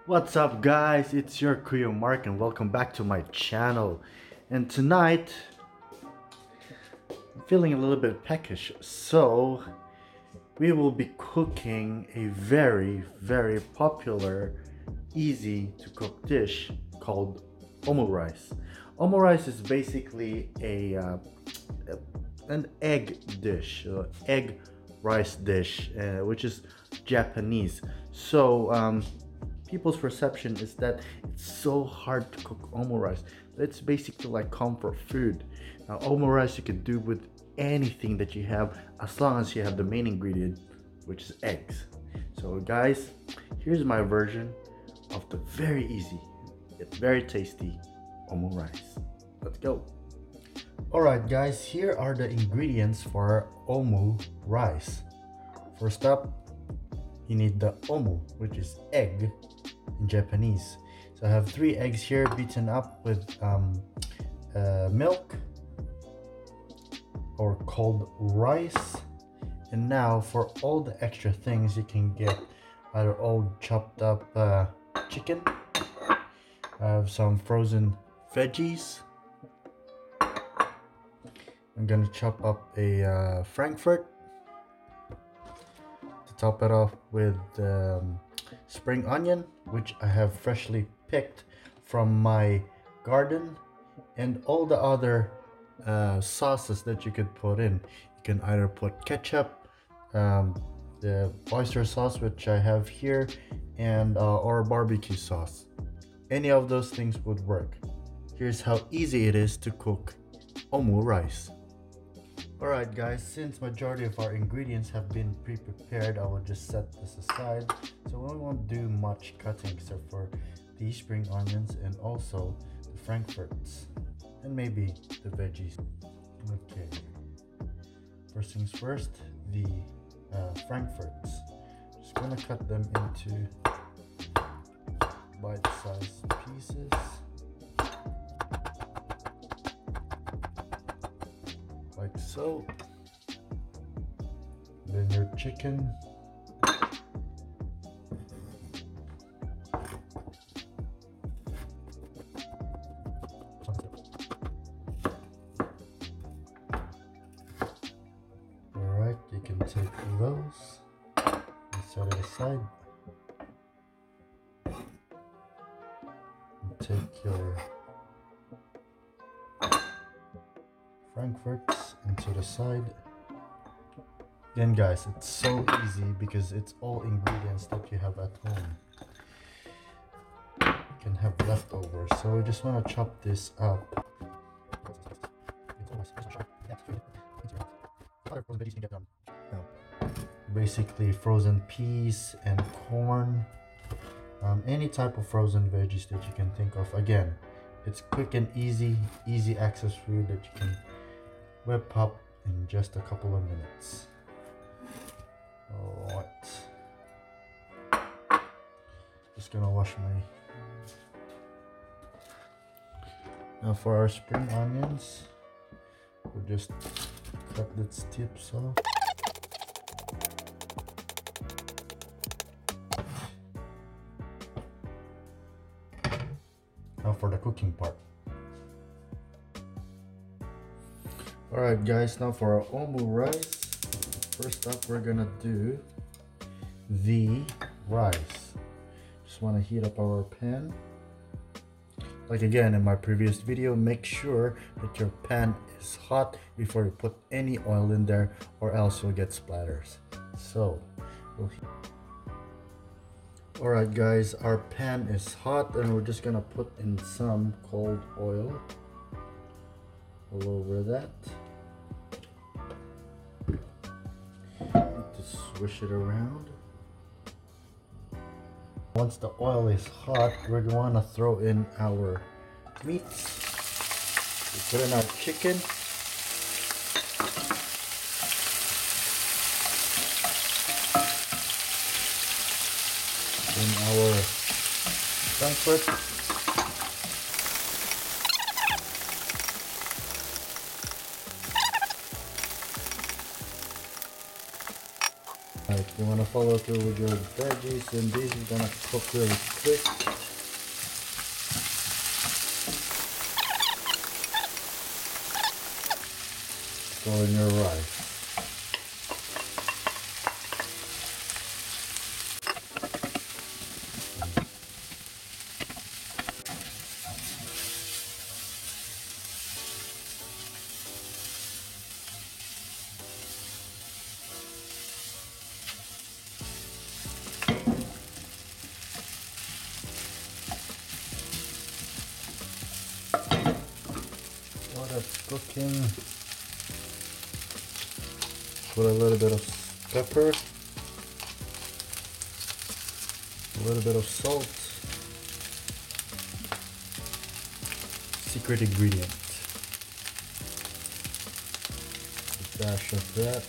What's up guys, it's your Kuya Mark and welcome back to my channel. And tonight, I'm feeling a little bit peckish, so we will be cooking a very popular, easy to cook dish called Omurice. Omurice is basically an egg dish, egg rice dish, which is Japanese. So people's perception is that it's so hard to cook omurice. It's basically like comfort food. Now, omurice you can do with anything that you have as long as you have the main ingredient, which is eggs. So, guys, here's my version of the very easy yet very tasty omurice. Let's go. Alright, guys, here are the ingredients for omu rice. First up, you need the omu, which is egg in Japanese. So I have 3 eggs here beaten up with milk or cold rice. And now for all the extra things, you can get either old chopped up chicken. I have some frozen veggies. I'm gonna chop up a Frankfurt to top it off with spring onion, which I have freshly picked from my garden, and all the other sauces that you could put in. You can either put ketchup, the oyster sauce, which I have here, and or barbecue sauce. Any of those things would work. Here's how easy it is to cook omu rice. Alright guys, since majority of our ingredients have been pre-prepared, I will just set this aside. So we won't do much cutting except for the spring onions and also the frankfurts and maybe the veggies. Okay, first things first, the frankfurts. Just gonna cut them into bite-sized pieces. Like so. Then your chicken. Alright, you can take those and set it aside. And take your frankfurts into the side. Again guys, it's so easy because it's all ingredients that you have at home. You can have leftovers, so we just want to chop this up. Basically frozen peas and corn, any type of frozen veggies that you can think of. Again, it's quick and easy access food that you can whip up in just a couple of minutes. Alright, just gonna wash my. Now for our spring onions, we'll just cut its tips off. Now for the cooking part. Alright guys, now for our omu rice. First up, we're gonna do the rice. Just want to heat up our pan. Like again in my previous video, make sure that your pan is hot before you put any oil in there, or else you'll get splatters. So we'll Alright guys, our pan is hot and we're just gonna put in some cold oil all over that. Swish it around. Once the oil is hot, we're going to throw in our meats. We put in our chicken. In our frankfurt. Like You want to follow through with your veggies, and these are gonna cook really quick. Throw in your rice. While that's cooking, put a little bit of pepper, a little bit of salt, secret ingredient, a dash of that.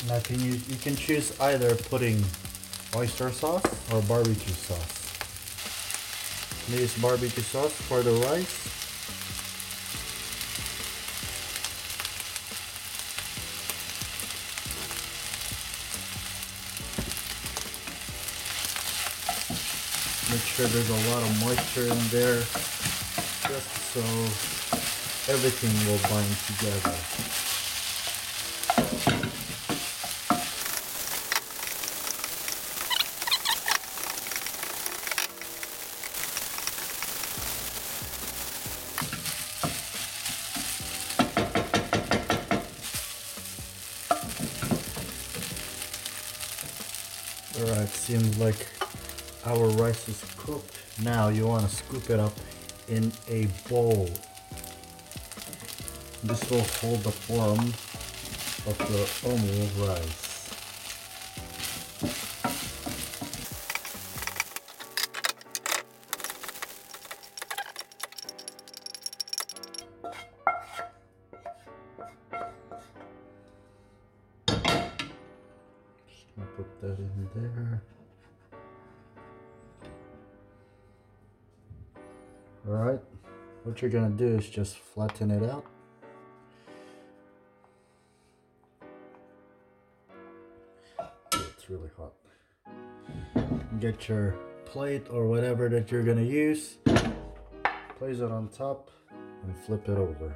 Now you can choose either putting oyster sauce or barbecue sauce. Use barbecue sauce for the rice. Make sure there's a lot of moisture in there, just so everything will bind together. Alright, seems like our rice is cooked. Now you want to scoop it up in a bowl. This will hold the form of the omelette rice. Just gonna put that in there. Alright, what you're gonna do is just flatten it out. It's really hot. Get your plate or whatever that you're gonna use, place it on top and flip it over.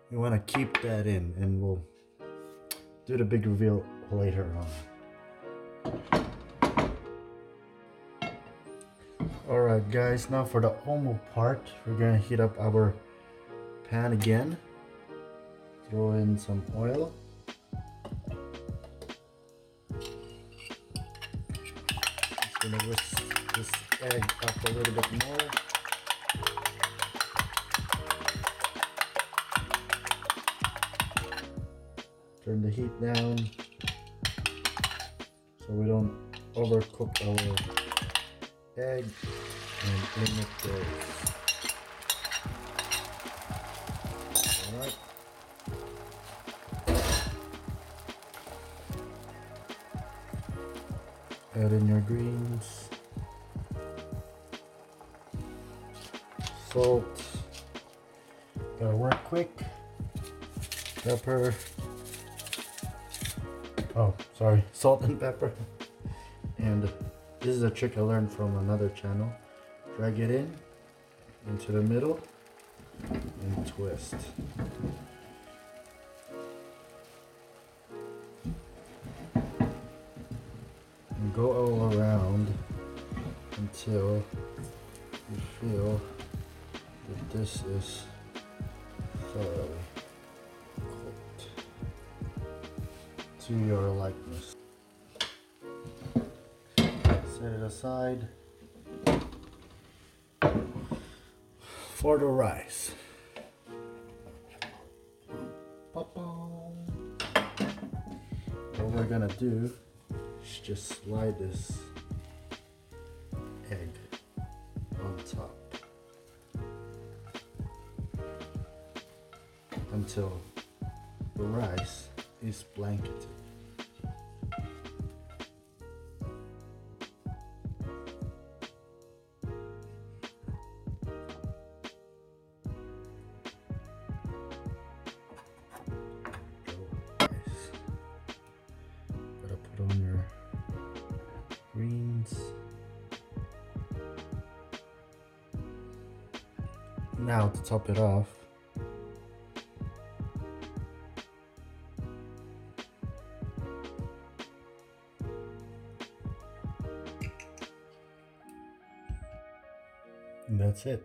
You wanna keep that in, and we'll do the big reveal later on. Alright guys, now for the omo part, we're gonna heat up our pan again. Throw in some oil. Just gonna whisk this egg up a little bit more. Turn the heat down so we don't overcook our egg, and in it goes. Alright. Add in your greens, salt, gotta work quick, pepper, oh sorry, salt and pepper, and this is a trick I learned from another channel. Drag it into the middle and twist. And go all around until you feel that this is thoroughly cooked to your likeness. Set it aside for the rice. What we're gonna do is just slide this egg on top until the rice is blanketed. Put on your greens. Now to top it off, and that's it.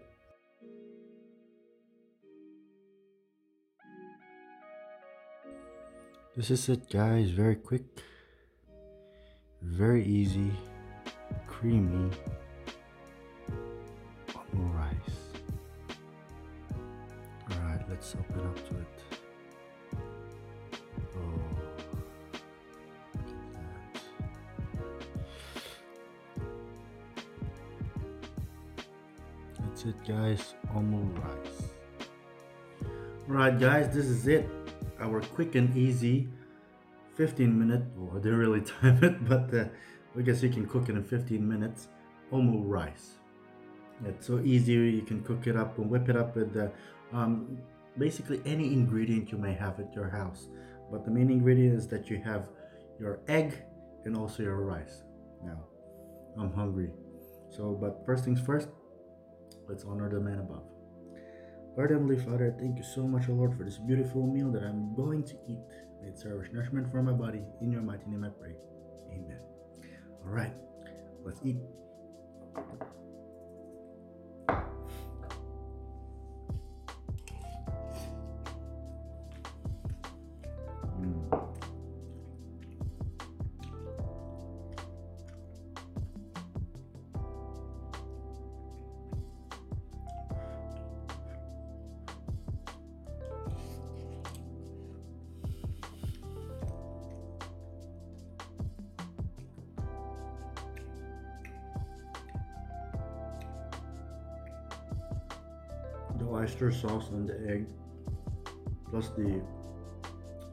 This is it, guys. Very quick, very easy, creamy Omurice. Alright, let's open up to it. Oh, look at that. That's it, guys. Omurice. Alright, guys, this is it. Our quick and easy 15-minute, well, I didn't really time it, but I guess you can cook it in 15 minutes. Omurice. It's so easy. You can cook it up and whip it up with basically any ingredient you may have at your house. But the main ingredient is that you have your egg and also your rice. Now, I'm hungry. So, but first things first, let's honor the man above. Lord Heavenly Father, thank you so much, O Lord, for this beautiful meal that I'm going to eat. May it serve as nourishment for my body. In your mighty name I pray. Amen. Alright, let's eat. The oyster sauce and the egg, plus the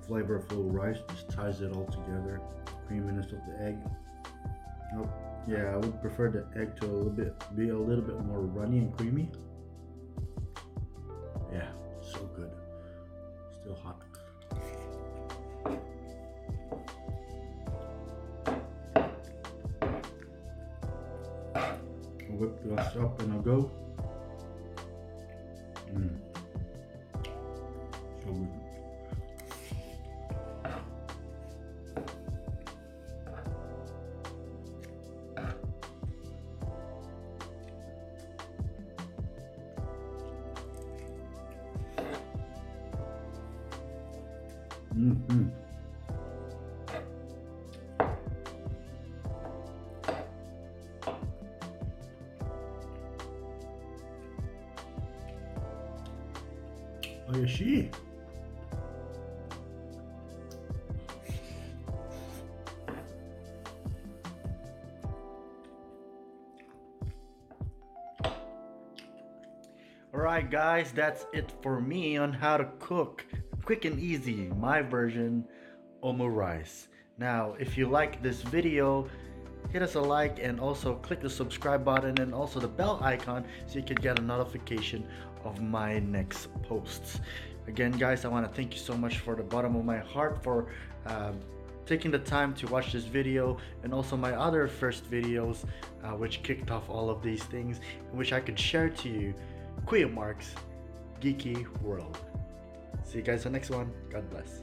flavorful rice, just ties it all together. Creaminess of the egg. Oh, yeah, I would prefer the egg to be a little bit more runny and creamy. Yeah, so good. Still hot. I'll whip this up and I'll go. So good. Oh, yeah, she. Alright, guys, that's it for me on how to cook quick and easy, my version, Omurice. Now, if you like this video, hit us a like and also click the subscribe button and also the bell icon so you can get a notification of my next posts. Again, guys, I want to thank you so much for the bottom of my heart for taking the time to watch this video and also my other first videos which kicked off all of these things, which I could share to you. Kuya Mark's Geeky World. See you guys on the next one. God bless.